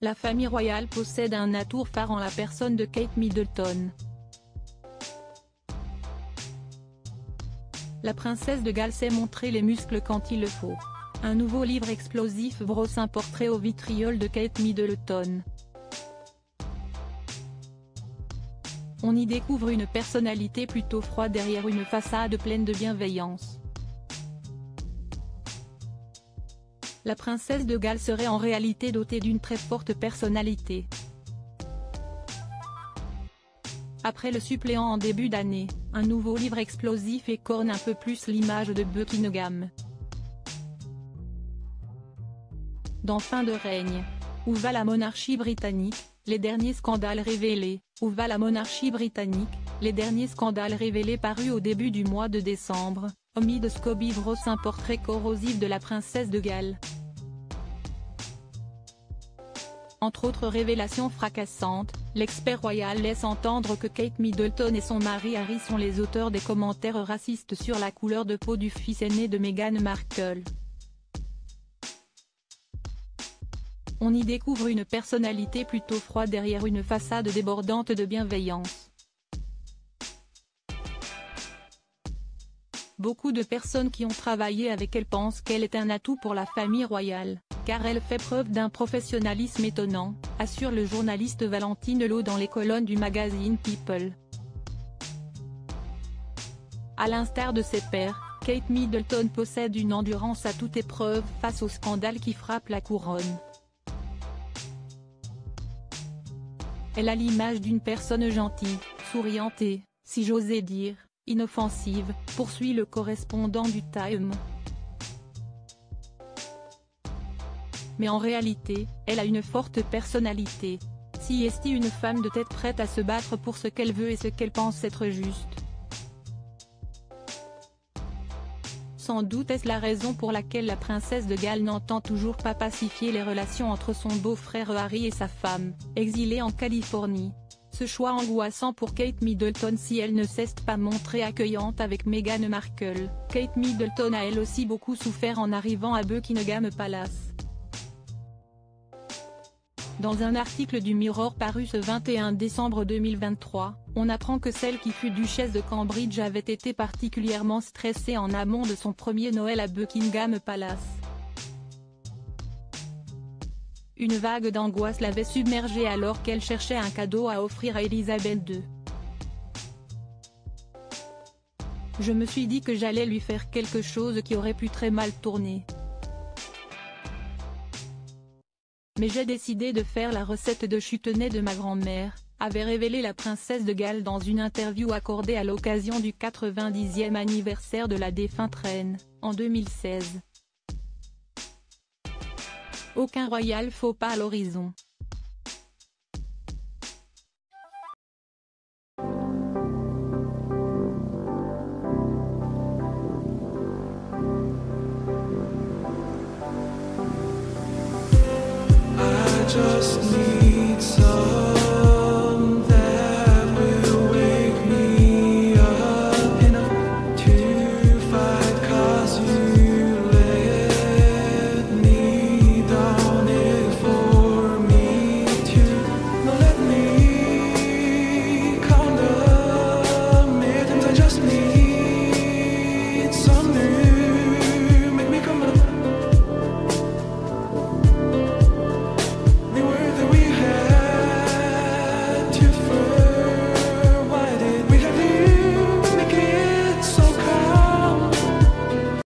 La famille royale possède un atout phare en la personne de Kate Middleton. La princesse de Galles sait montrer les muscles quand il le faut. Un nouveau livre explosif brosse un portrait au vitriol de Kate Middleton. On y découvre une personnalité plutôt froide derrière une façade pleine de bienveillance. La princesse de Galles serait en réalité dotée d'une très forte personnalité. Après le suppléant en début d'année, un nouveau livre explosif écorne un peu plus l'image de Buckingham. Dans Fin de règne. Où va la monarchie britannique, les derniers scandales révélés. Où va la monarchie britannique, les derniers scandales révélés parus au début du mois de décembre. Omi de Scobie brosse un portrait corrosif de la princesse de Galles. Entre autres révélations fracassantes, l'expert royal laisse entendre que Kate Middleton et son mari Harry sont les auteurs des commentaires racistes sur la couleur de peau du fils aîné de Meghan Markle. On y découvre une personnalité plutôt froide derrière une façade débordante de bienveillance. Beaucoup de personnes qui ont travaillé avec elle pensent qu'elle est un atout pour la famille royale, car elle fait preuve d'un professionnalisme étonnant, assure le journaliste Valentine Lowe dans les colonnes du magazine People. À l'instar de ses pairs, Kate Middleton possède une endurance à toute épreuve face aux scandales qui frappent la couronne. Elle a l'image d'une personne gentille, souriante et, si j'osais dire, inoffensive, poursuit le correspondant du Time. Mais en réalité, elle a une forte personnalité. Si est une femme de tête prête à se battre pour ce qu'elle veut et ce qu'elle pense être juste. Sans doute est-ce la raison pour laquelle la princesse de Galles n'entend toujours pas pacifier les relations entre son beau-frère Harry et sa femme, exilée en Californie. Ce choix angoissant pour Kate Middleton si elle ne s'est pas montrée accueillante avec Meghan Markle. Kate Middleton a elle aussi beaucoup souffert en arrivant à Buckingham Palace. Dans un article du Mirror paru ce 21 décembre 2023, on apprend que celle qui fut duchesse de Cambridge avait été particulièrement stressée en amont de son premier Noël à Buckingham Palace. Une vague d'angoisse l'avait submergée alors qu'elle cherchait un cadeau à offrir à Elisabeth II. Je me suis dit que j'allais lui faire quelque chose qui aurait pu très mal tourner. Mais j'ai décidé de faire la recette de chutney de ma grand-mère, avait révélé la princesse de Galles dans une interview accordée à l'occasion du 90e anniversaire de la défunte reine, en 2016. Aucun royal faux pas à l'horizon.